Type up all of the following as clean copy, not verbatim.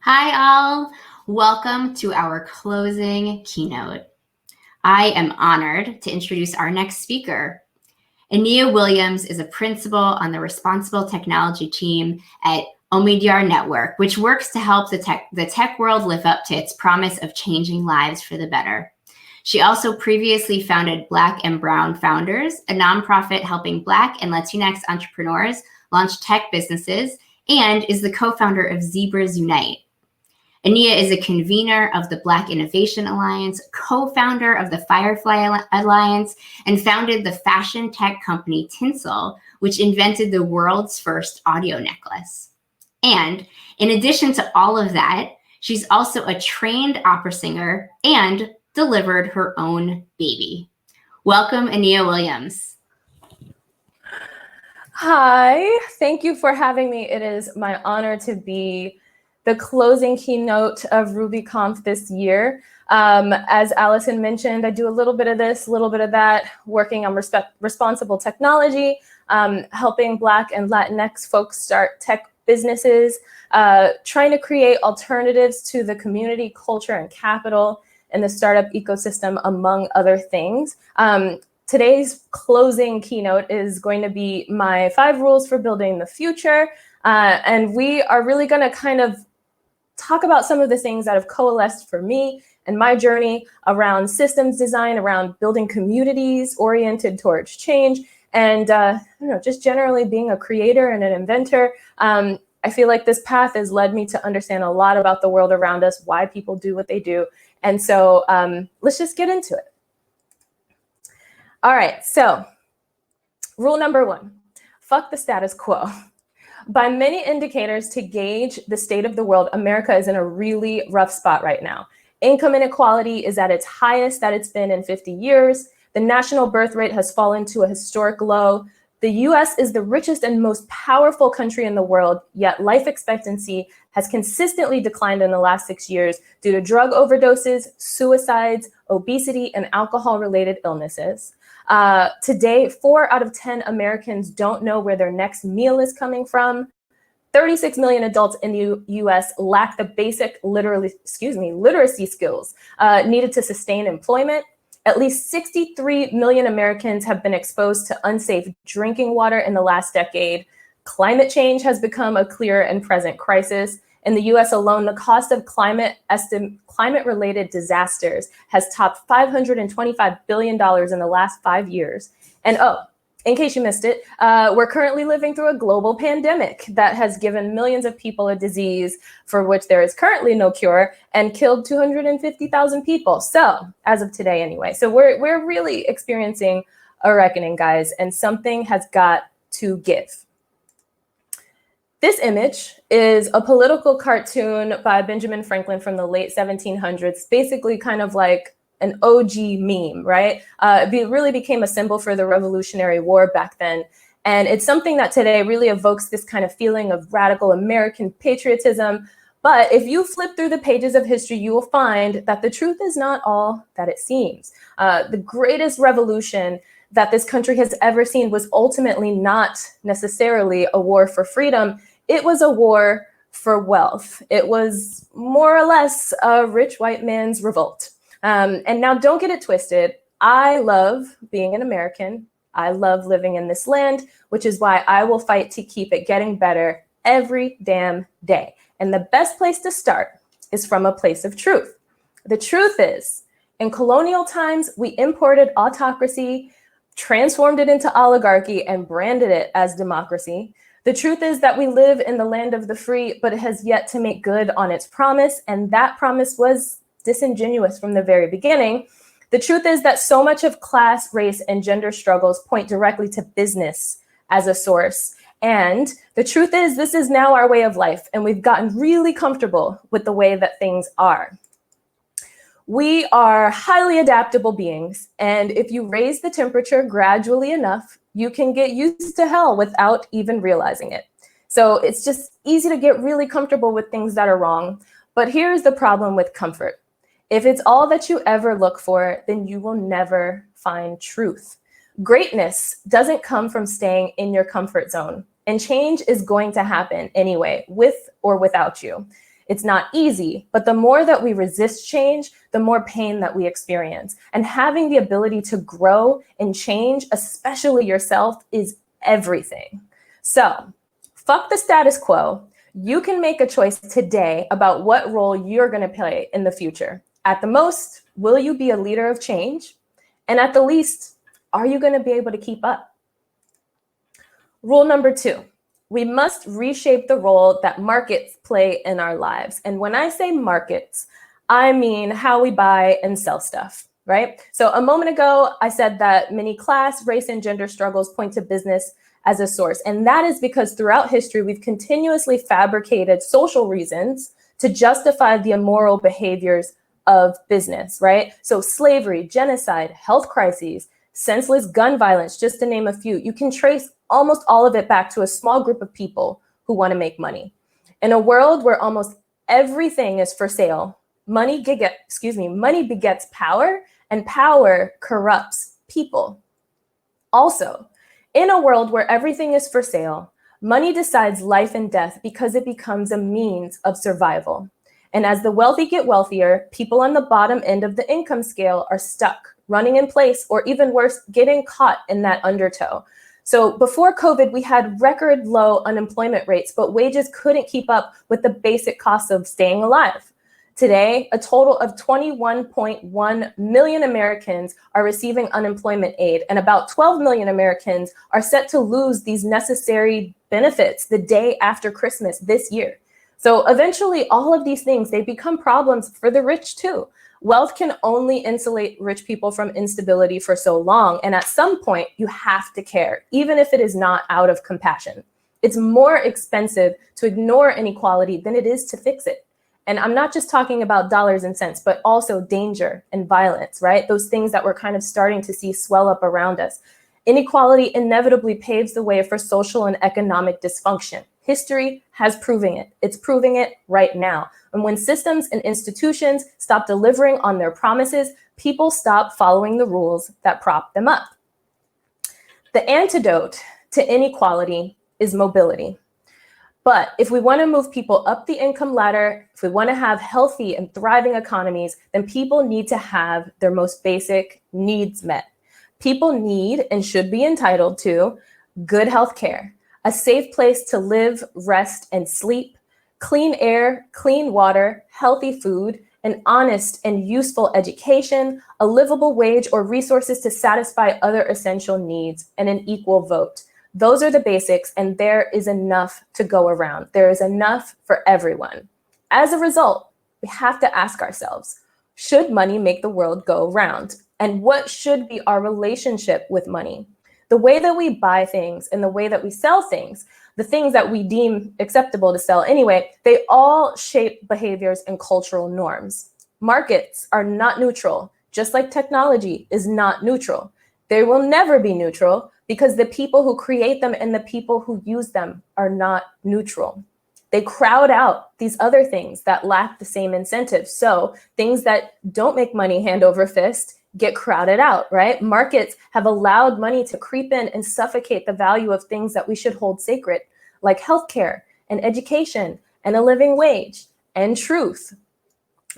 Hi, all. Welcome to our closing keynote. I am honored to introduce our next speaker. Aniyia Williams is a principal on the responsible technology team at Omidyar Network, which works to help the tech world live up to its promise of changing lives for the better. She also previously founded Black and Brown Founders, a nonprofit helping Black and Latinx entrepreneurs launch tech businesses, and is the co-founder of Zebras Unite. Aniyia is a convener of the Black Innovation Alliance, co-founder of the Firefly Alliance, and founded the fashion tech company Tinsel, which invented the world's first audio necklace. And in addition to all of that, she's also a trained opera singer and delivered her own baby. Welcome, Aniyia Williams. Hi, thank you for having me. It is my honor to be the closing keynote of RubyConf this year. As Allison mentioned, I do a little bit of this, a little bit of that, working on responsible technology, helping Black and Latinx folks start tech businesses, trying to create alternatives to the community, culture, and capital in the startup ecosystem, among other things. Today's closing keynote is going to be my 5 rules for building the future. And we are really going to kind of talk about some of the things that have coalesced for me and my journey around systems design, around building communities oriented towards change, and just generally being a creator and an inventor. I feel like this path has led me to understand a lot about the world around us, why people do what they do. And so let's just get into it. All right, so rule number 1, fuck the status quo. By many indicators to gauge the state of the world, America is in a really rough spot right now. Income inequality is at its highest that it's been in 50 years. The national birth rate has fallen to a historic low. The US is the richest and most powerful country in the world, yet life expectancy has consistently declined in the last 6 years due to drug overdoses, suicides, obesity, and alcohol-related illnesses. Today, 4 out of 10 Americans don't know where their next meal is coming from. 36 million adults in the US lack the basic literacy skills needed to sustain employment. At least 63 million Americans have been exposed to unsafe drinking water in the last decade. Climate change has become a clear and present crisis. In the US alone, the cost of climate-related disasters has topped $525 billion in the last 5 years. And in case you missed it, we're currently living through a global pandemic that has given millions of people a disease for which there is currently no cure and killed 250,000 people. So, as of today anyway. So we're really experiencing a reckoning, guys, and something has got to give. This image is a political cartoon by Benjamin Franklin from the late 1700s, basically kind of like an OG meme, right? It really became a symbol for the Revolutionary War back then. And it's something that today really evokes this kind of feeling of radical American patriotism. But if you flip through the pages of history, you will find that the truth is not all that it seems. The greatest revolution that this country has ever seen was ultimately not necessarily a war for freedom. It was a war for wealth. It was more or less a rich white man's revolt. And now don't get it twisted. I love being an American. I love living in this land, which is why I will fight to keep it getting better every damn day. And the best place to start is from a place of truth. The truth is, in colonial times, we imported autocracy, transformed it into oligarchy, and branded it as democracy. The truth is that we live in the land of the free, but it has yet to make good on its promise, and that promise was disingenuous from the very beginning. The truth is that so much of class, race, and gender struggles point directly to business as a source. And the truth is, this is now our way of life, and we've gotten really comfortable with the way that things are. We are highly adaptable beings, and if you raise the temperature gradually enough, you can get used to hell without even realizing it. So it's just easy to get really comfortable with things that are wrong. But here's the problem with comfort. If it's all that you ever look for, then you will never find truth. Greatness doesn't come from staying in your comfort zone, and change is going to happen anyway, with or without you. It's not easy, but the more that we resist change, the more pain that we experience. And having the ability to grow and change, especially yourself, is everything. So, fuck the status quo. You can make a choice today about what role you're going to play in the future. At the most, will you be a leader of change? And at the least, are you going to be able to keep up? Rule number 2, we must reshape the role that markets play in our lives. And when I say markets, I mean how we buy and sell stuff, right? So a moment ago, I said that many class, race, and gender struggles point to business as a source. And that is because throughout history, we've continuously fabricated social reasons to justify the immoral behaviors of business, right? So slavery, genocide, health crises, senseless gun violence, just to name a few. You can trace almost all of it back to a small group of people who want to make money. In a world where almost everything is for sale, money begets power, and power corrupts people. Also, in a world where everything is for sale, money decides life and death because it becomes a means of survival. And as the wealthy get wealthier, people on the bottom end of the income scale are stuck, running in place, or even worse, getting caught in that undertow. So before COVID, we had record low unemployment rates, but wages couldn't keep up with the basic costs of staying alive. Today, a total of 21.1 million Americans are receiving unemployment aid, and about 12 million Americans are set to lose these necessary benefits the day after Christmas this year. So eventually, all of these things, they become problems for the rich too. Wealth can only insulate rich people from instability for so long, and at some point, you have to care, even if it is not out of compassion. It's more expensive to ignore inequality than it is to fix it. And I'm not just talking about dollars and cents, but also danger and violence, right? Those things that we're kind of starting to see swell up around us. Inequality inevitably paves the way for social and economic dysfunction. History has proven it. It's proving it right now. And when systems and institutions stop delivering on their promises, people stop following the rules that prop them up. The antidote to inequality is mobility. But if we want to move people up the income ladder, if we want to have healthy and thriving economies, then people need to have their most basic needs met. People need and should be entitled to good health care, a safe place to live, rest, and sleep, clean air, clean water, healthy food, an honest and useful education, a livable wage or resources to satisfy other essential needs, and an equal vote. Those are the basics, and there is enough to go around. There is enough for everyone. As a result, we have to ask ourselves, should money make the world go round? And what should be our relationship with money? The way that we buy things and the way that we sell things, the things that we deem acceptable to sell anyway, they all shape behaviors and cultural norms. Markets are not neutral, just like technology is not neutral. They will never be neutral because the people who create them and the people who use them are not neutral. They crowd out these other things that lack the same incentives. So things that don't make money hand over fist get crowded out, right? Markets have allowed money to creep in and suffocate the value of things that we should hold sacred, like healthcare and education and a living wage and truth.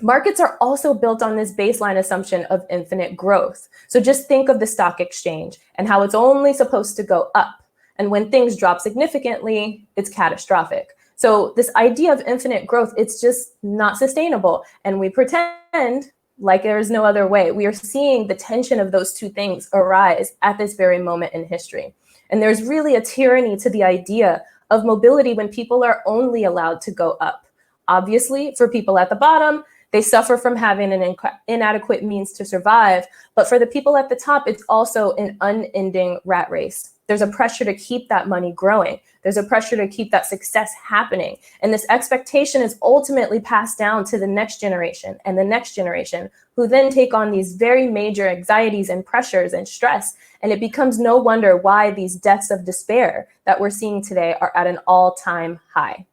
Markets are also built on this baseline assumption of infinite growth. So just think of the stock exchange and how it's only supposed to go up. And when things drop significantly, it's catastrophic. So this idea of infinite growth, it's just not sustainable. And we pretend like there is no other way. We are seeing the tension of those two things arise at this very moment in history. And there's really a tyranny to the idea of mobility when people are only allowed to go up. Obviously, for people at the bottom, they suffer from having an inadequate means to survive. But for the people at the top, it's also an unending rat race. There's a pressure to keep that money growing. There's a pressure to keep that success happening. And this expectation is ultimately passed down to the next generation and the next generation, who then take on these very major anxieties and pressures and stress. And it becomes no wonder why these deaths of despair that we're seeing today are at an all-time high.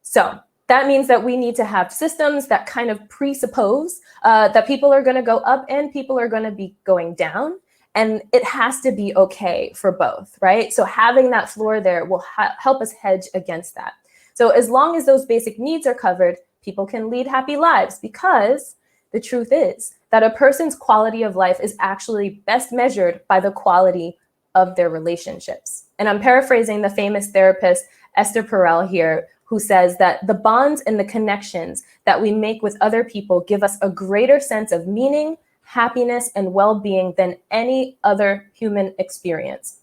So that means that we need to have systems that kind of presuppose that people are going to go up and people are going to be going down. And it has to be okay for both, right? So having that floor there will help us hedge against that. So as long as those basic needs are covered, people can lead happy lives, because the truth is that a person's quality of life is actually best measured by the quality of their relationships. And I'm paraphrasing the famous therapist Esther Perel here, who says that the bonds and the connections that we make with other people give us a greater sense of meaning, happiness, and well-being than any other human experience.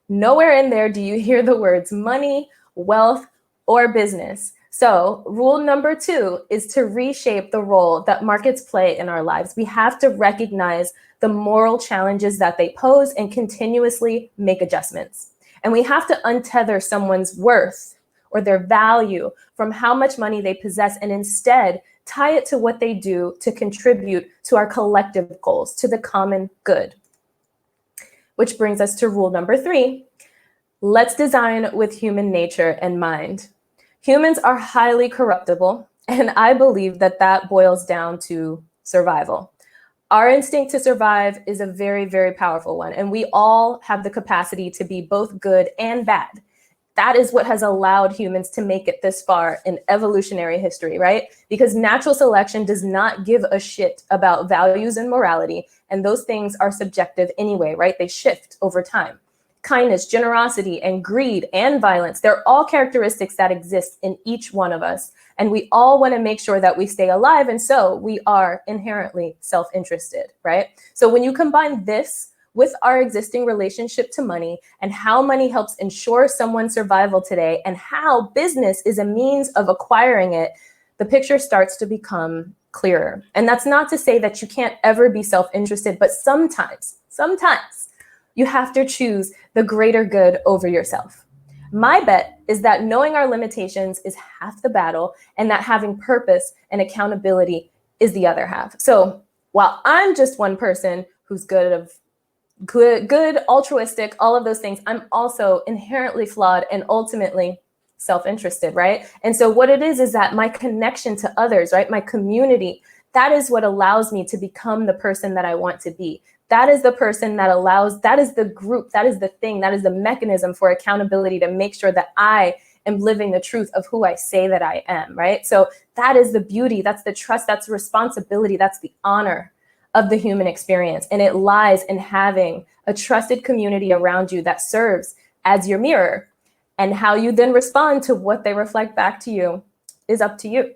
Nowhere in there do you hear the words money, wealth, or business. So rule number 2 is to reshape the role that markets play in our lives. We have to recognize the moral challenges that they pose and continuously make adjustments. And we have to untether someone's worth or their value from how much money they possess, and instead tie it to what they do to contribute to our collective goals, to the common good. Which brings us to rule number 3. Let's design with human nature in mind. Humans are highly corruptible, and I believe that that boils down to survival. Our instinct to survive is a very, very powerful one, and we all have the capacity to be both good and bad. That is what has allowed humans to make it this far in evolutionary history, right? Because natural selection does not give a shit about values and morality, and those things are subjective anyway, right? They shift over time. Kindness, generosity, and greed and violence, they're all characteristics that exist in each one of us. And we all want to make sure that we stay alive. And so we are inherently self-interested, right? So when you combine this with our existing relationship to money and how money helps ensure someone's survival today and how business is a means of acquiring it, the picture starts to become clearer. And that's not to say that you can't ever be self-interested, but sometimes you have to choose the greater good over yourself. My bet is that knowing our limitations is half the battle, and that having purpose and accountability is the other half. So while I'm just one person who's good, altruistic, all of those things, I'm also inherently flawed and ultimately self-interested, right? And so what it is that my connection to others, right, my community, that is what allows me to become the person that I want to be. That is the person that allows, that is the group, that is the thing, that is the mechanism for accountability to make sure that I am living the truth of who I say that I am, right? So that is the beauty, that's the trust, that's the responsibility, that's the honor of the human experience. And it lies in having a trusted community around you that serves as your mirror. And how you then respond to what they reflect back to you is up to you.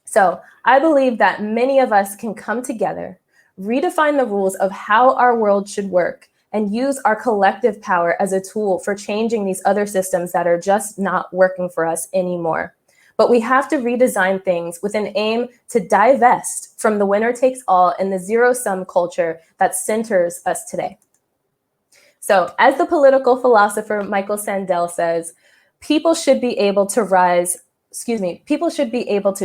So I believe that many of us can come together, redefine the rules of how our world should work, and use our collective power as a tool for changing these other systems that are just not working for us anymore. But we have to redesign things with an aim to divest from the winner takes all and the zero-sum culture that centers us today. So as the political philosopher Michael Sandel says, people should be able to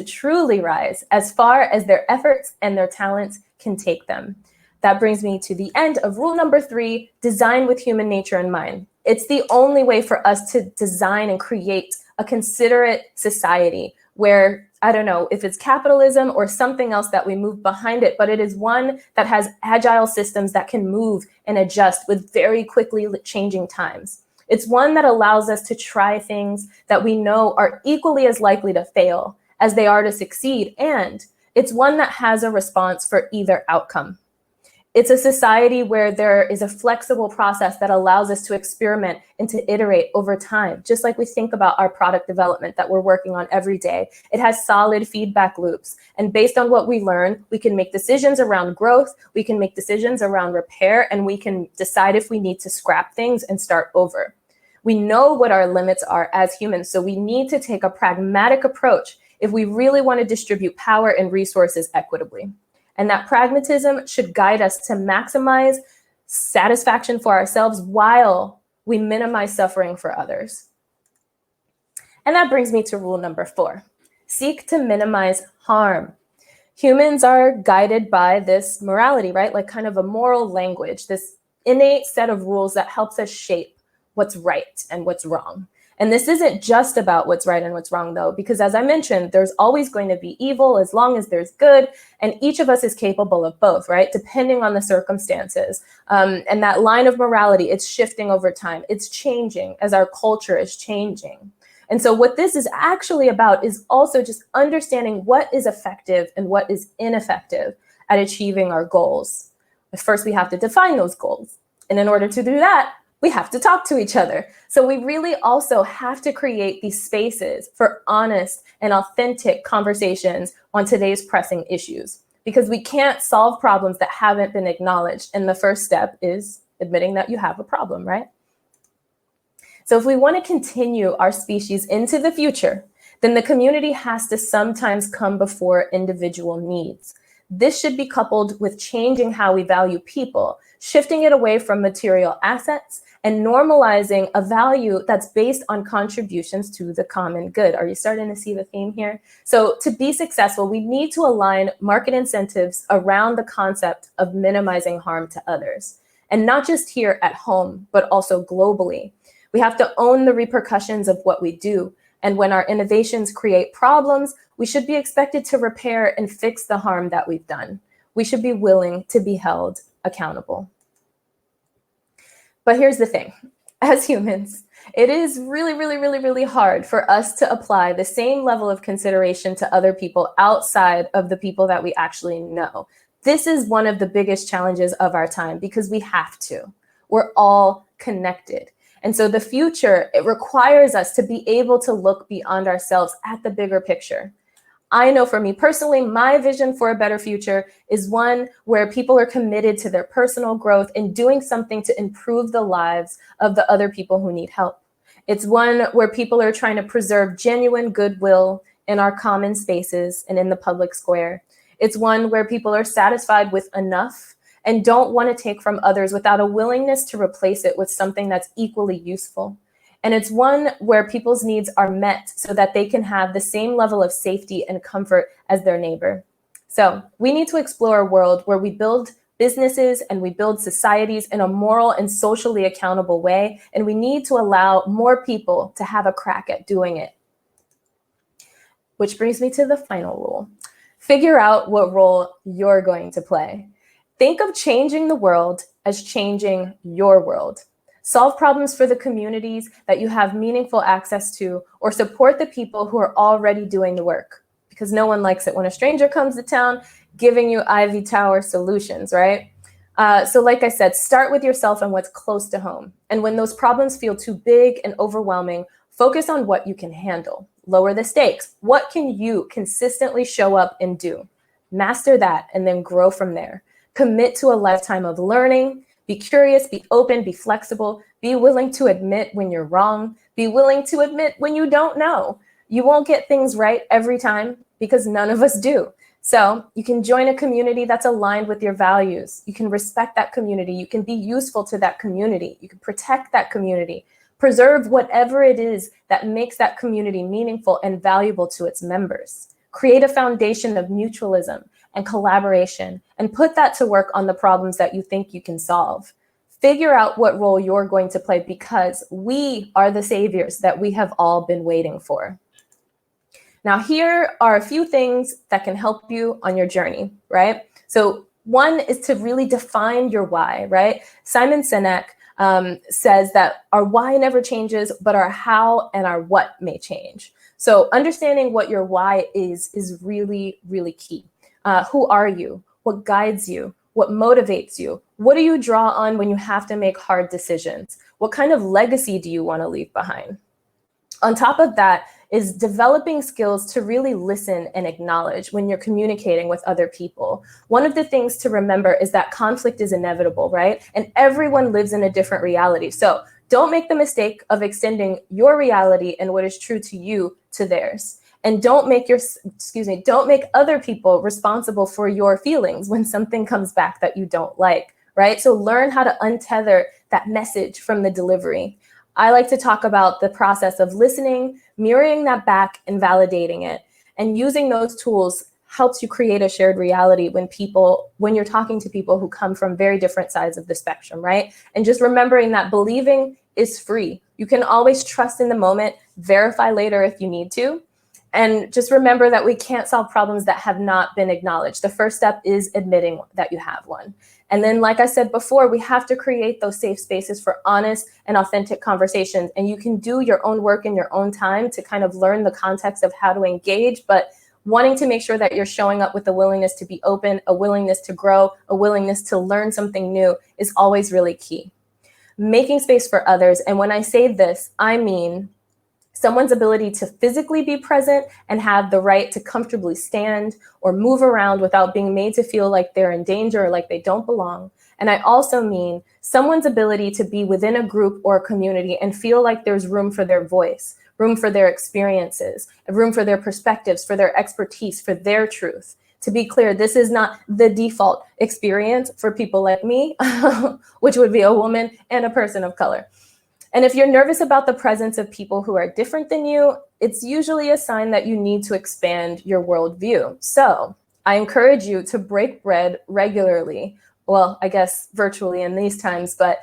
truly rise as far as their efforts and their talents can take them. That brings me to the end of rule number 3, design with human nature in mind. It's the only way for us to design and create a considerate society where, I don't know if it's capitalism or something else that we move behind it, but it is one that has agile systems that can move and adjust with very quickly changing times. It's one that allows us to try things that we know are equally as likely to fail as they are to succeed, and it's one that has a response for either outcome. It's a society where there is a flexible process that allows us to experiment and to iterate over time, just like we think about our product development that we're working on every day. It has solid feedback loops. And based on what we learn, we can make decisions around growth, we can make decisions around repair, and we can decide if we need to scrap things and start over. We know what our limits are as humans, so we need to take a pragmatic approach if we really want to distribute power and resources equitably. And that pragmatism should guide us to maximize satisfaction for ourselves while we minimize suffering for others. And that brings me to rule number 4. Seek to minimize harm. Humans are guided by this morality, right? Like kind of a moral language, this innate set of rules that helps us shape what's right and what's wrong. And this isn't just about what's right and what's wrong, though, because as I mentioned, there's always going to be evil as long as there's good. And each of us is capable of both, right? Depending on the circumstances. And that line of morality, it's shifting over time. It's changing as our culture is changing. And so what this is actually about is also just understanding what is effective and what is ineffective at achieving our goals. But first, we have to define those goals. And in order to do that, we have to talk to each other. So we really also have to create these spaces for honest and authentic conversations on today's pressing issues, because we can't solve problems that haven't been acknowledged. And the first step is admitting that you have a problem, right? So if we want to continue our species into the future, then the community has to sometimes come before individual needs. This should be coupled with changing how we value people, shifting it away from material assets and normalizing a value that's based on contributions to the common good. Are you starting to see the theme here? So to be successful, we need to align market incentives around the concept of minimizing harm to others. And not just here at home, but also globally. We have to own the repercussions of what we do. And when our innovations create problems, we should be expected to repair and fix the harm that we've done. We should be willing to be held accountable. But here's the thing. As humans, it is really hard for us to apply the same level of consideration to other people outside of the people that we actually know. This is one of the biggest challenges of our time because we have to. We're all connected. And so the future, it requires us to be able to look beyond ourselves at the bigger picture. I know for me personally, my vision for a better future is one where people are committed to their personal growth and doing something to improve the lives of the other people who need help. It's one where people are trying to preserve genuine goodwill in our common spaces and in the public square. It's one where people are satisfied with enough and don't want to take from others without a willingness to replace it with something that's equally useful. And it's one where people's needs are met so that they can have the same level of safety and comfort as their neighbor. So we need to explore a world where we build businesses and we build societies in a moral and socially accountable way. And we need to allow more people to have a crack at doing it. Which brings me to the final rule. Figure out what role you're going to play. Think of changing the world as changing your world. Solve problems for the communities that you have meaningful access to, or support the people who are already doing the work. Because no one likes it when a stranger comes to town giving you Ivy Tower solutions, right? So like I said, start with yourself and what's close to home. And when those problems feel too big and overwhelming, focus on what you can handle. Lower the stakes. What can you consistently show up and do? Master that and then grow from there. Commit to a lifetime of learning. Be curious, be open, be flexible, be willing to admit when you're wrong, be willing to admit when you don't know. You won't get things right every time because none of us do. So you can join a community that's aligned with your values. You can respect that community. You can be useful to that community. You can protect that community. Preserve whatever it is that makes that community meaningful and valuable to its members. Create a foundation of mutualism and collaboration, and put that to work on the problems that you think you can solve. Figure out what role you're going to play because we are the saviors that we have all been waiting for. Now, here are a few things that can help you on your journey, right? So one is to really define your why, right? Simon Sinek says that our why never changes, but our how and our what may change. So understanding what your why is really key. Who are you? What guides you? What motivates you? What do you draw on when you have to make hard decisions? What kind of legacy do you want to leave behind? On top of that is developing skills to really listen and acknowledge when you're communicating with other people. One of the things to remember is that conflict is inevitable, right? And everyone lives in a different reality. So don't make the mistake of extending your reality and what is true to you to theirs. And don't make other people responsible for your feelings when something comes back that you don't like, right? So learn how to untether that message from the delivery. I like to talk about the process of listening, mirroring that back and validating it. And using those tools helps you create a shared reality when you're talking to people who come from very different sides of the spectrum, right? And just remembering that believing is free. You can always trust in the moment, verify later if you need to. And just remember that we can't solve problems that have not been acknowledged. The first step is admitting that you have one. And then, like I said before, we have to create those safe spaces for honest and authentic conversations. And you can do your own work in your own time to kind of learn the context of how to engage, but wanting to make sure that you're showing up with a willingness to be open, a willingness to grow, a willingness to learn something new is always really key. Making space for others. And when I say this, I mean someone's ability to physically be present and have the right to comfortably stand or move around without being made to feel like they're in danger or like they don't belong. And I also mean someone's ability to be within a group or a community and feel like there's room for their voice, room for their experiences, room for their perspectives, for their expertise, for their truth. To be clear, this is not the default experience for people like me, which would be a woman and a person of color. And if you're nervous about the presence of people who are different than you, it's usually a sign that you need to expand your worldview. So I encourage you to break bread regularly, well, I guess virtually in these times, but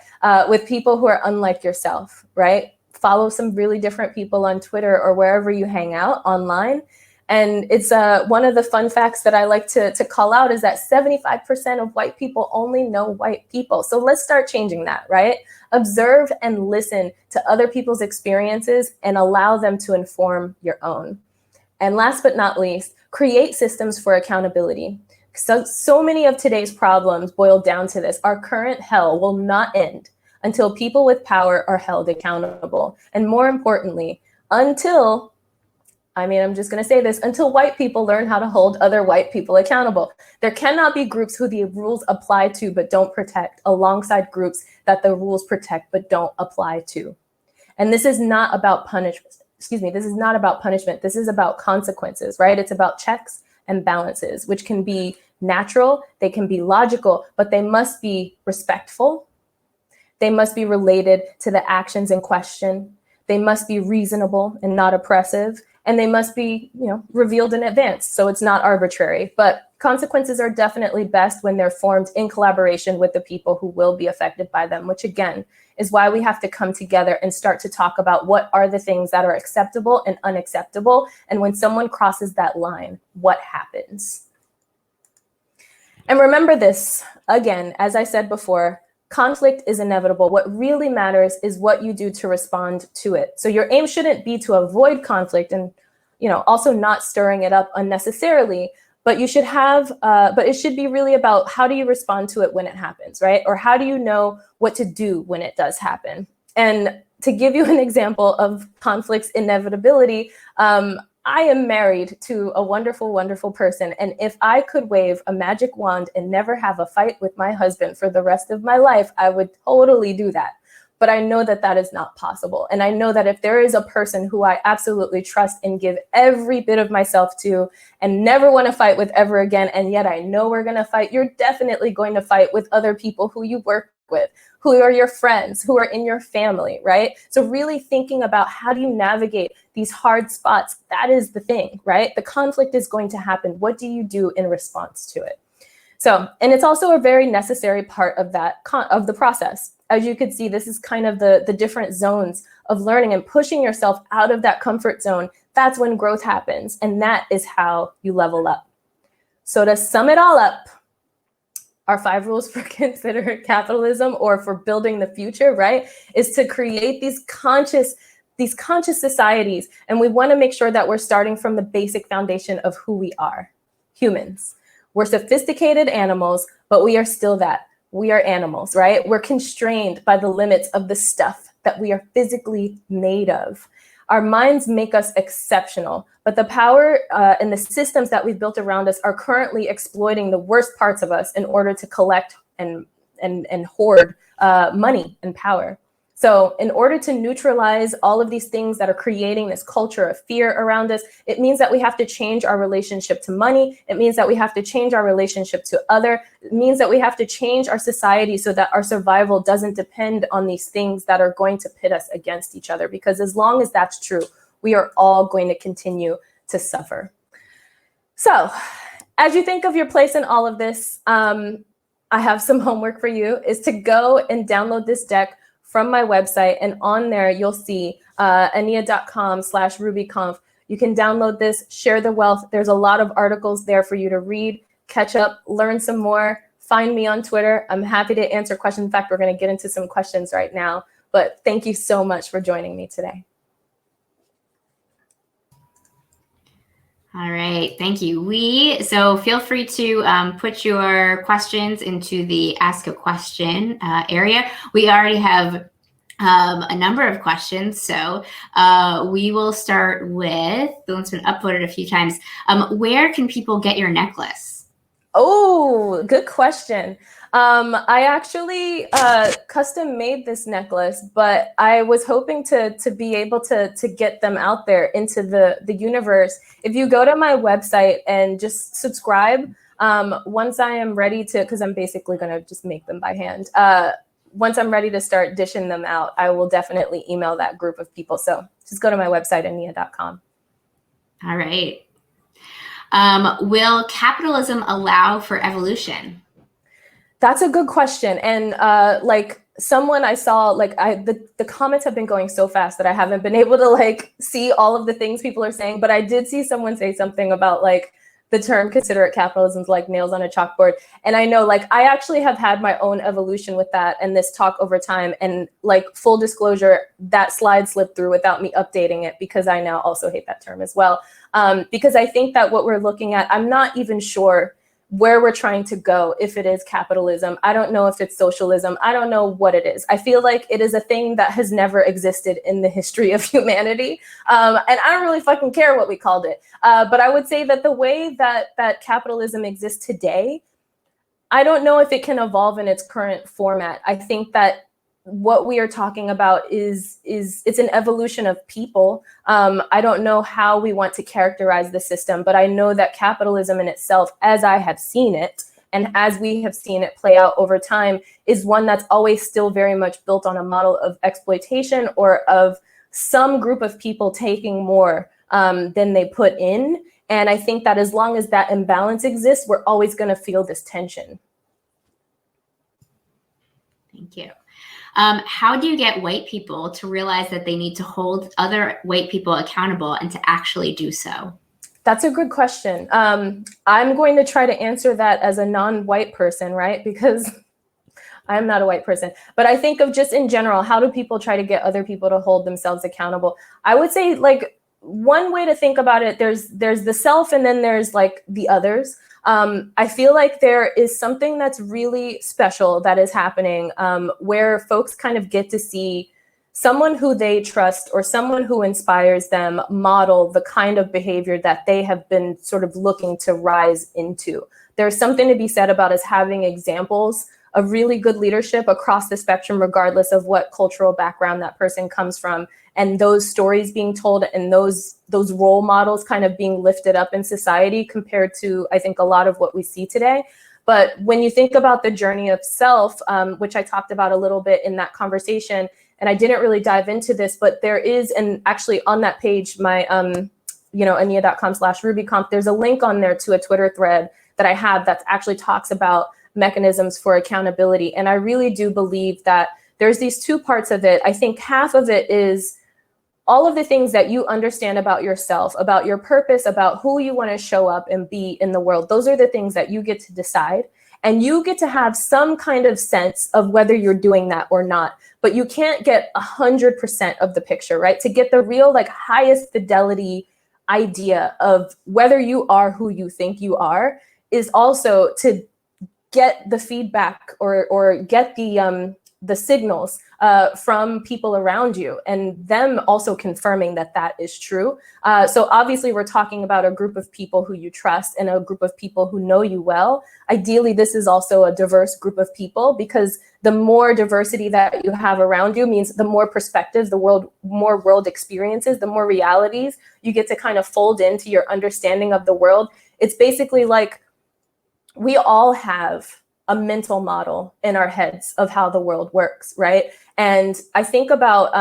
with people who are unlike yourself, right? Follow some really different people on Twitter or wherever you hang out online. And it's one of the fun facts that I like to call out is that 75% of white people only know white people. So let's start changing that, right? Observe and listen to other people's experiences and allow them to inform your own. And last but not least, create systems for accountability. So many of today's problems boil down to this. Our current hell will not end until people with power are held accountable. And more importantly, until white people learn how to hold other white people accountable. There cannot be groups who the rules apply to but don't protect alongside groups that the rules protect but don't apply to. And this is not about punishment. This is not about punishment. This is about consequences, right? It's about checks and balances, which can be natural, they can be logical, but they must be respectful. They must be related to the actions in question. They must be reasonable and not oppressive. And they must be, revealed in advance, so it's not arbitrary. But consequences are definitely best when they're formed in collaboration with the people who will be affected by them, which again is why we have to come together and start to talk about what are the things that are acceptable and unacceptable. And when someone crosses that line, what happens? And remember this, again, as I said before, conflict is inevitable. What really matters is what you do to respond to it. So your aim shouldn't be to avoid conflict and, also not stirring it up unnecessarily, but you should but it should be really about how do you respond to it when it happens, right? Or how do you know what to do when it does happen? And to give you an example of conflict's inevitability, I am married to a wonderful, wonderful person. And if I could wave a magic wand and never have a fight with my husband for the rest of my life, I would totally do that. But I know that that is not possible. And I know that if there is a person who I absolutely trust and give every bit of myself to and never want to fight with ever again, and yet I know we're going to fight, you're definitely going to fight with other people who you work with, who are your friends, who are in your family, right? So really thinking about how do you navigate these hard spots, that is the thing, right? The conflict is going to happen. What do you do in response to it? So, and it's also a very necessary part of that, of the process. As you could see, this is kind of the different zones of learning and pushing yourself out of that comfort zone. That's when growth happens. And that is how you level up. So to sum it all up, our 5 rules for considerate capitalism or for building the future, right, is to create these conscious societies. And we want to make sure that we're starting from the basic foundation of who we are, humans. We're sophisticated animals, but we are still that. We are animals, right? We're constrained by the limits of the stuff that we are physically made of. Our minds make us exceptional, but the power and the systems that we've built around us are currently exploiting the worst parts of us in order to collect and hoard money and power. So in order to neutralize all of these things that are creating this culture of fear around us, it means that we have to change our relationship to money. It means that we have to change our relationship to other. It means that we have to change our society so that our survival doesn't depend on these things that are going to pit us against each other. Because as long as that's true, we are all going to continue to suffer. So as you think of your place in all of this, I have some homework for you, is to go and download this deck from my website. And on there, you'll see aniyia.com/rubyconf. You can download this, share the wealth. There's a lot of articles there for you to read, catch up, learn some more, find me on Twitter. I'm happy to answer questions. In fact, we're going to get into some questions right now. But thank you so much for joining me today. All right, thank you. So feel free to put your questions into the Ask a Question area. We already have a number of questions, so we will start with the one's been uploaded a few times. Where can people get your necklace? Oh, good question. I actually custom made this necklace, but I was hoping to be able to get them out there into the universe. If you go to my website and just subscribe, once I am ready to, because I'm basically going to just make them by hand. Once I'm ready to start dishing them out, I will definitely email that group of people. So just go to my website, aniyia.com. All right. Will capitalism allow for evolution? That's a good question. And like someone I saw, like the comments have been going so fast that I haven't been able to like see all of the things people are saying. But I did see someone say something about like the term considerate capitalism is like nails on a chalkboard. And I know like I actually have had my own evolution with that and this talk over time. And like full disclosure, that slide slipped through without me updating it because I now also hate that term as well. Because I think that what we're looking at, I'm not even sure where we're trying to go if it is capitalism. I don't know if it's socialism. I don't know what it is. I feel like it is a thing that has never existed in the history of humanity. And I don't really fucking care what we called it. But I would say that the way that capitalism exists today, I don't know if it can evolve in its current format. I think that what we are talking about is it's an evolution of people. I don't know how we want to characterize the system, but I know that capitalism in itself, as I have seen it, and as we have seen it play out over time, is one that's always still very much built on a model of exploitation or of some group of people taking more than they put in. And I think that as long as that imbalance exists, we're always going to feel this tension. Thank you. How do you get white people to realize that they need to hold other white people accountable and to actually do so? That's a good question. I'm going to try to answer that as a non-white person, right? Because I'm not a white person. But I think of just in general, how do people try to get other people to hold themselves accountable? I would say like one way to think about it, there's the self and then there's like the others. I feel like there is something that's really special that is happening where folks kind of get to see someone who they trust or someone who inspires them model the kind of behavior that they have been sort of looking to rise into. There's something to be said about us having examples of really good leadership across the spectrum, regardless of what cultural background that person comes from. And those stories being told and those role models kind of being lifted up in society compared to, I think, a lot of what we see today. But when you think about the journey of self, which I talked about a little bit in that conversation, and I didn't really dive into this, but there is, and actually on that page, my, aniyia.com/rubyconf, there's a link on there to a Twitter thread that I have that actually talks about mechanisms for accountability. And I really do believe that there's these two parts of it. I think half of it is all of the things that you understand about yourself, about your purpose, about who you want to show up and be in the world. Those are the things that you get to decide. And you get to have some kind of sense of whether you're doing that or not. But you can't get 100% of the picture, right? To get the real, like, highest fidelity idea of whether you are who you think you are is also to get the feedback or get the signals from people around you and them also confirming that that is true. So obviously we're talking about a group of people who you trust and a group of people who know you well. Ideally, this is also a diverse group of people because the more diversity that you have around you means the more perspectives, more world experiences, the more realities you get to kind of fold into your understanding of the world. It's basically like we all have a mental model in our heads of how the world works, right? And I think about,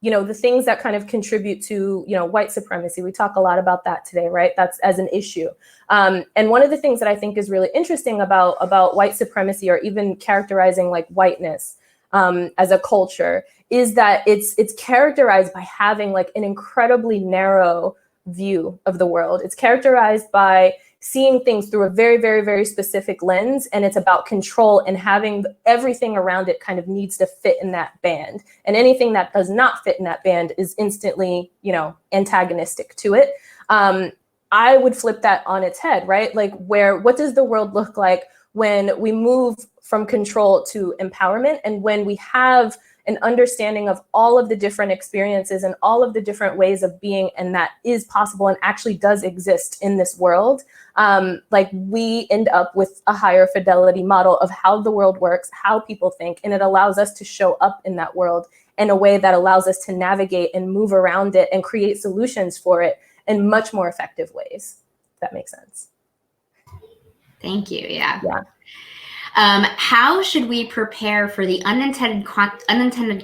the things that kind of contribute to, white supremacy. We talk a lot about that today, right? That's as an issue. And one of the things that I think is really interesting about white supremacy or even characterizing like whiteness as a culture is that it's characterized by having like an incredibly narrow view of the world. It's characterized by seeing things through a very, very, very specific lens, and it's about control, and having everything around it kind of needs to fit in that band. And anything that does not fit in that band is instantly, antagonistic to it. I would flip that on its head, right? Like, what does the world look like when we move from control to empowerment, and when we have an understanding of all of the different experiences and all of the different ways of being, and that is possible and actually does exist in this world. Like, we end up with a higher fidelity model of how the world works, how people think, and it allows us to show up in that world in a way that allows us to navigate and move around it and create solutions for it in much more effective ways. If that makes sense. Thank you. Yeah. Yeah. How should we prepare for the unintended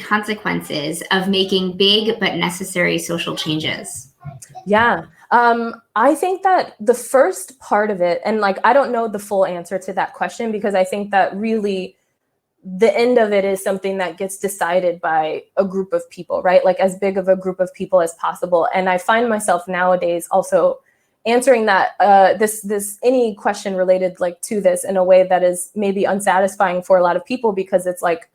consequences of making big but necessary social changes? Yeah. I think that the first part of it, and like, I don't know the full answer to that question, because I think that really the end of it is something that gets decided by a group of people, right? Like, as big of a group of people as possible. And I find myself nowadays also answering that any question related like to this in a way that is maybe unsatisfying for a lot of people, because it's like,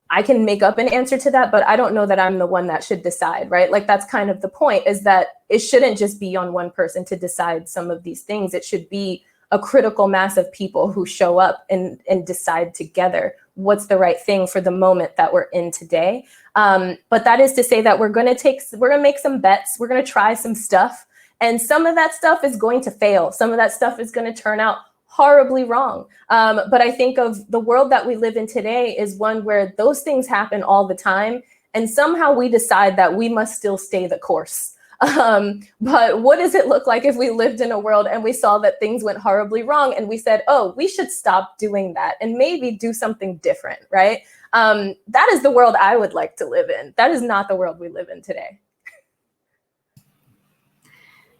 I can make up an answer to that, but I don't know that I'm the one that should decide, right? Like, that's kind of the point, is that it shouldn't just be on one person to decide some of these things. It should be a critical mass of people who show up and decide together what's the right thing for the moment that we're in today. But that is to say that we're going to make some bets. We're going to try some stuff. And some of that stuff is going to fail. Some of that stuff is going to turn out horribly wrong. But I think of the world that we live in today is one where those things happen all the time. And somehow we decide that we must still stay the course. But what does it look like if we lived in a world and we saw that things went horribly wrong, and we said, oh, we should stop doing that and maybe do something different, right? That is the world I would like to live in. That is not the world we live in today.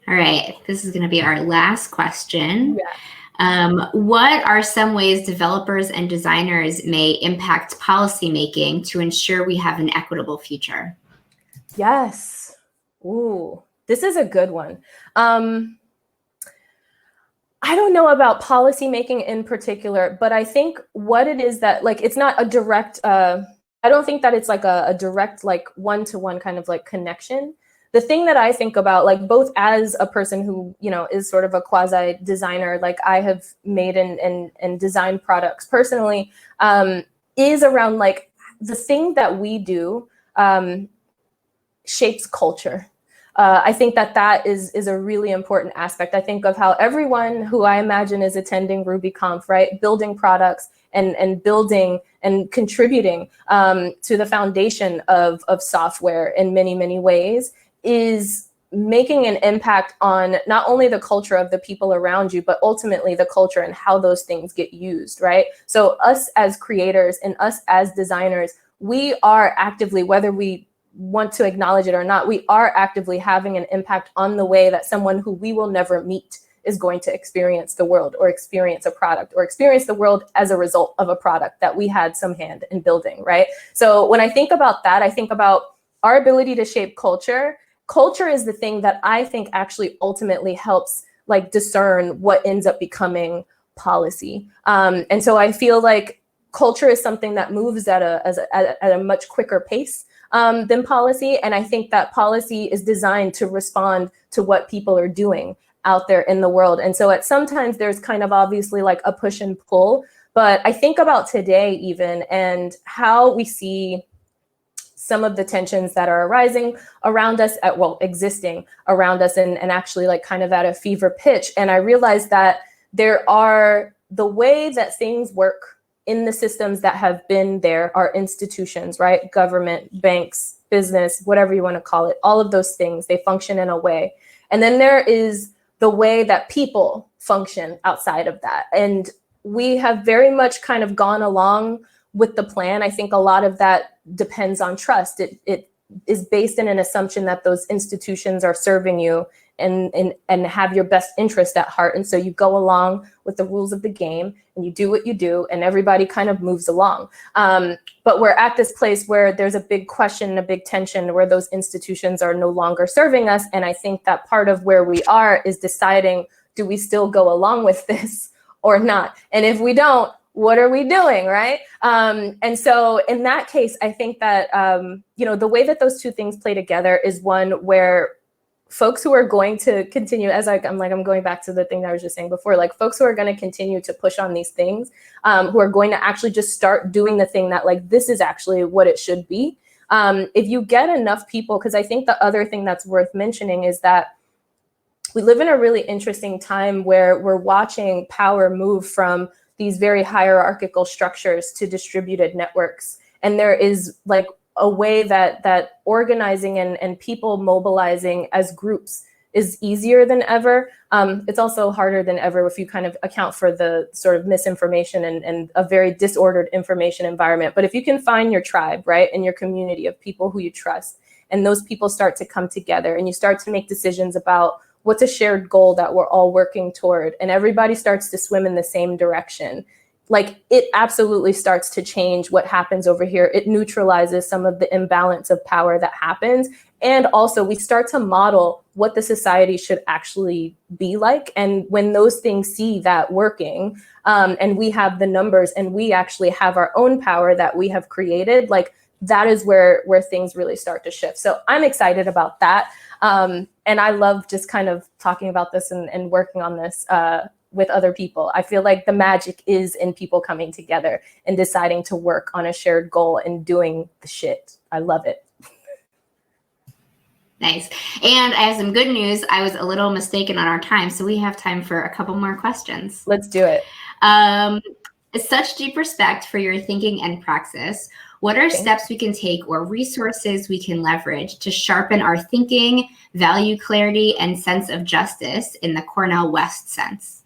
All right, this is going to be our last question. Yeah. What are some ways developers and designers may impact policymaking to ensure we have an equitable future? Yes. Ooh, this is a good one. I don't know about policymaking in particular, but I think what it is that, like, it's not a direct, I don't think that it's like a direct, like, one-to-one kind of like connection. The thing that I think about, like, both as a person who, is sort of a quasi designer, like I have made and designed products personally, is around like the thing that we do shapes culture. I think that is a really important aspect. I think of how everyone who I imagine is attending RubyConf, right, building products and building and contributing to the foundation of software in many, many ways, is making an impact on not only the culture of the people around you, but ultimately the culture and how those things get used, right? So us as creators and us as designers, we are actively, whether we want to acknowledge it or not, we are actively having an impact on the way that someone who we will never meet is going to experience the world, or experience a product, or experience the world as a result of a product that we had some hand in building, right? So when I think about that, I think about our ability to shape culture. Culture is the thing that I think actually ultimately helps like discern what ends up becoming policy. And so I feel like culture is something that moves at a much quicker pace than policy. And I think that policy is designed to respond to what people are doing out there in the world. And so sometimes there's kind of obviously like a push and pull, but I think about today even, and how we see some of the tensions that are arising around us, existing around us, and actually like kind of at a fever pitch. And I realized that there are the way that things work in the systems that have been there are institutions, right? Government, banks, business, whatever you want to call it, all of those things, they function in a way. And then there is the way that people function outside of that. And we have very much kind of gone along with the plan. I think a lot of that depends on trust. It is based in an assumption that those institutions are serving you and have your best interest at heart. And so you go along with the rules of the game and you do what you do, and everybody kind of moves along. But we're at this place where there's a big question, a big tension, where those institutions are no longer serving us. And I think that part of where we are is deciding do we still go along with this or not? And if we don't, what are we doing, right? And so in that case, I think that, the way that those two things play together is one where folks who are going to continue, I'm going back to the thing that I was just saying before, like folks who are going to continue to push on these things, who are going to actually just start doing the thing that like, this is actually what it should be. If you get enough people, because I think the other thing that's worth mentioning is that we live in a really interesting time where we're watching power move from these very hierarchical structures to distributed networks. And there is like a way that organizing and people mobilizing as groups is easier than ever. It's also harder than ever if you kind of account for the sort of misinformation and a very disordered information environment. But if you can find your tribe, right, and your community of people who you trust, and those people start to come together and you start to make decisions about what's a shared goal that we're all working toward, and everybody starts to swim in the same direction, like it absolutely starts to change what happens over here. It neutralizes some of the imbalance of power that happens. And also we start to model what the society should actually be like. And when those things see that working, and we have the numbers and we actually have our own power that we have created, like that is where things really start to shift. So I'm excited about that. And I love just kind of talking about this and working on this with other people. I feel like the magic is in people coming together and deciding to work on a shared goal and doing the shit. I love it. Nice. And I have some good news. I was a little mistaken on our time, so we have time for a couple more questions. Let's do it. Such deep respect for your thinking and praxis. What are steps we can take or resources we can leverage to sharpen our thinking, value clarity, and sense of justice in the Cornell West sense?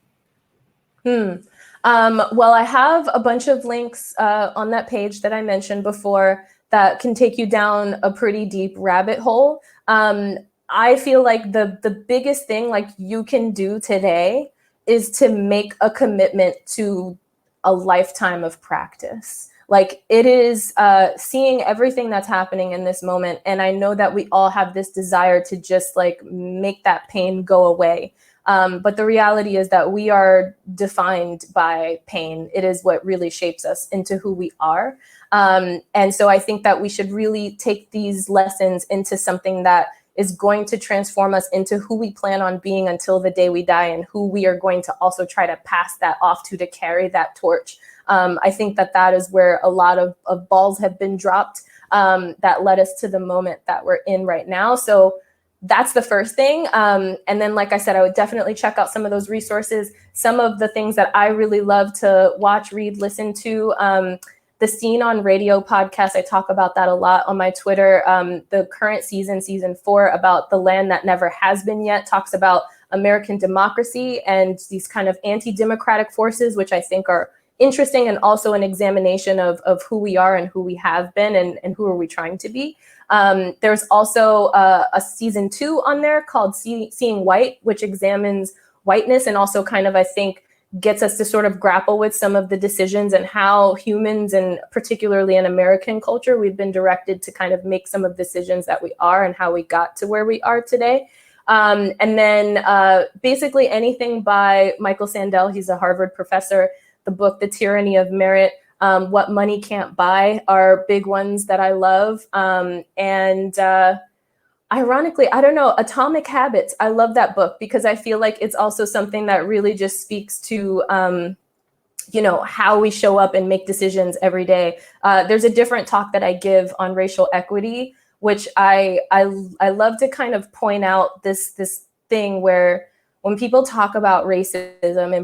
Well, I have a bunch of links on that page that I mentioned before that can take you down a pretty deep rabbit hole. I feel like the biggest thing like you can do today is to make a commitment to a lifetime of practice. Like it is seeing everything that's happening in this moment. And I know that we all have this desire to just like make that pain go away. But the reality is that we are defined by pain. It is what really shapes us into who we are. And so I think that we should really take these lessons into something that is going to transform us into who we plan on being until the day we die, and who we are going to also try to pass that off to carry that torch. I think that is where a lot of balls have been dropped that led us to the moment that we're in right now. So that's the first thing. And then, like I said, I would definitely check out some of those resources. Some of the things that I really love to watch, read, listen to, the Scene on Radio podcast, I talk about that a lot on my Twitter. The current season 4, about the land that never has been yet, talks about American democracy and these kind of anti-democratic forces, which I think are interesting, and also an examination of who we are and who we have been and who are we trying to be. There's also a season 2 on there called Seeing White, which examines whiteness and also kind of, I think, gets us to sort of grapple with some of the decisions and how humans, and particularly in American culture, we've been directed to kind of make some of the decisions that we are and how we got to where we are today. And then basically anything by Michael Sandel. He's a Harvard professor. The book, The Tyranny of Merit, What Money Can't Buy, are big ones that I love. And ironically, I don't know, Atomic Habits. I love that book because I feel like it's also something that really just speaks to, how we show up and make decisions every day. There's a different talk that I give on racial equity, which I love to kind of point out this thing where when people talk about racism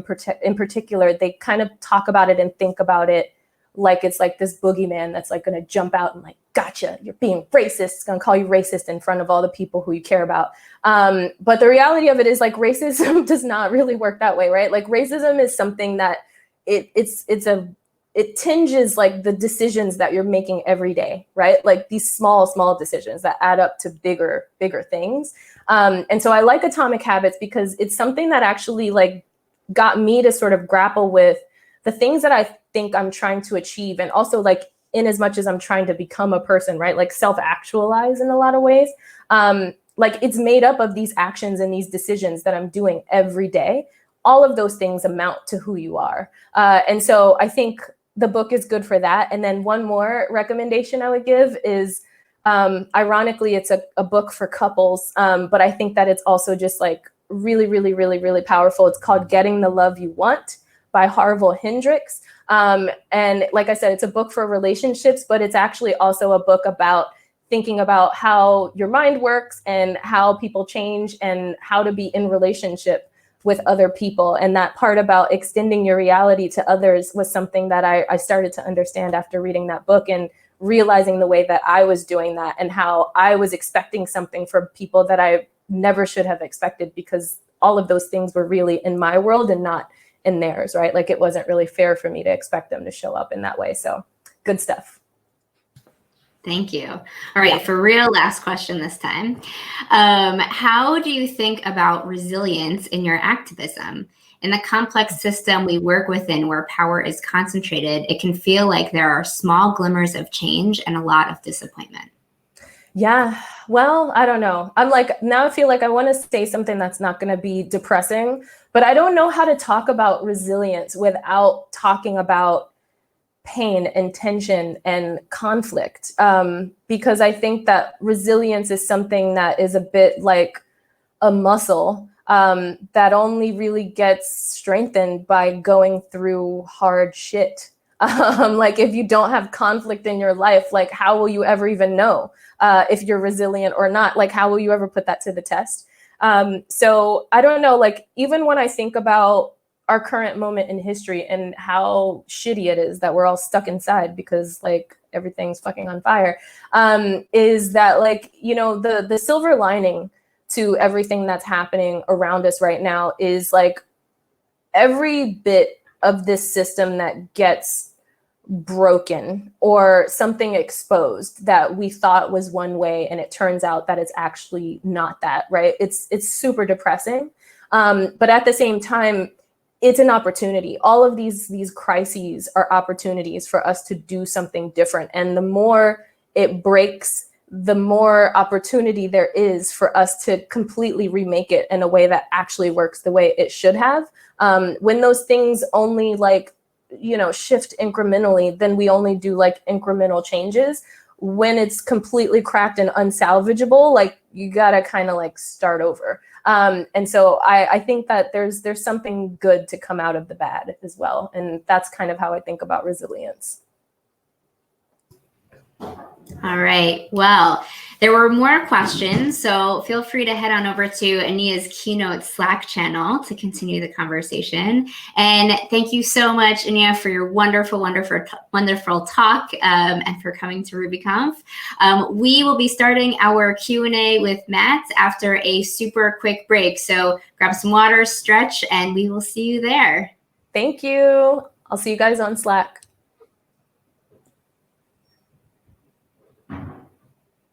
in particular, they kind of talk about it and think about it like it's like this boogeyman that's like going to jump out and like, gotcha, you're being racist. It's going to call you racist in front of all the people who you care about. But the reality of it is like racism does not really work that way, right? Like racism is something that it tinges like the decisions that you're making every day, right? Like these small decisions that add up to bigger things. And so I like Atomic Habits because it's something that actually like got me to sort of grapple with the things that I think I'm trying to achieve. And also like in as much as I'm trying to become a person, right? Like self-actualize in a lot of ways. like it's made up of these actions and these decisions that I'm doing every day. All of those things amount to who you are. And so I think the book is good for that. And then one more recommendation I would give is, ironically, it's a book for couples, but I think that it's also just like really, really, really, really powerful. It's called Getting the Love You Want by Harville Hendrix. And like I said, it's a book for relationships, but it's actually also a book about thinking about how your mind works and how people change and how to be in relationship with other people. And that part about extending your reality to others was something that I started to understand after reading that book and realizing the way that I was doing that and how I was expecting something from people that I never should have expected, because all of those things were really in my world and not in theirs, right? Like it wasn't really fair for me to expect them to show up in that way. So good stuff. Thank you. All right, for real, last question this time. How do you think about resilience in your activism? In the complex system we work within where power is concentrated, it can feel like there are small glimmers of change and a lot of disappointment. Yeah, well, I don't know. I'm like, now I feel like I want to say something that's not going to be depressing, but I don't know how to talk about resilience without talking about pain and tension and conflict, because I think that resilience is something that is a bit like a muscle that only really gets strengthened by going through hard shit. Like if you don't have conflict in your life, like how will you ever even know if you're resilient or not? Like how will you ever put that to the test? So I don't know, like even when I think about our current moment in history and how shitty it is that we're all stuck inside because like everything's fucking on fire, is that like, you know, the silver lining to everything that's happening around us right now is like every bit of this system that gets broken or something exposed that we thought was one way and it turns out that it's actually not that, right? It's super depressing. But at the same time, it's an opportunity. All of these crises are opportunities for us to do something different. And the more it breaks, the more opportunity there is for us to completely remake it in a way that actually works the way it should have. When those things only like, you know, shift incrementally, then we only do like incremental changes. When it's completely cracked and unsalvageable, like you gotta kind of like start over. And so I think that there's something good to come out of the bad as well. And that's kind of how I think about resilience. All right. Well, there were more questions, so feel free to head on over to Aniyya's Keynote Slack channel to continue the conversation. And thank you so much, Aniyia, for your wonderful talk and for coming to RubyConf. We will be starting our Q&A with Matt after a super quick break. So grab some water, stretch, and we will see you there. Thank you. I'll see you guys on Slack.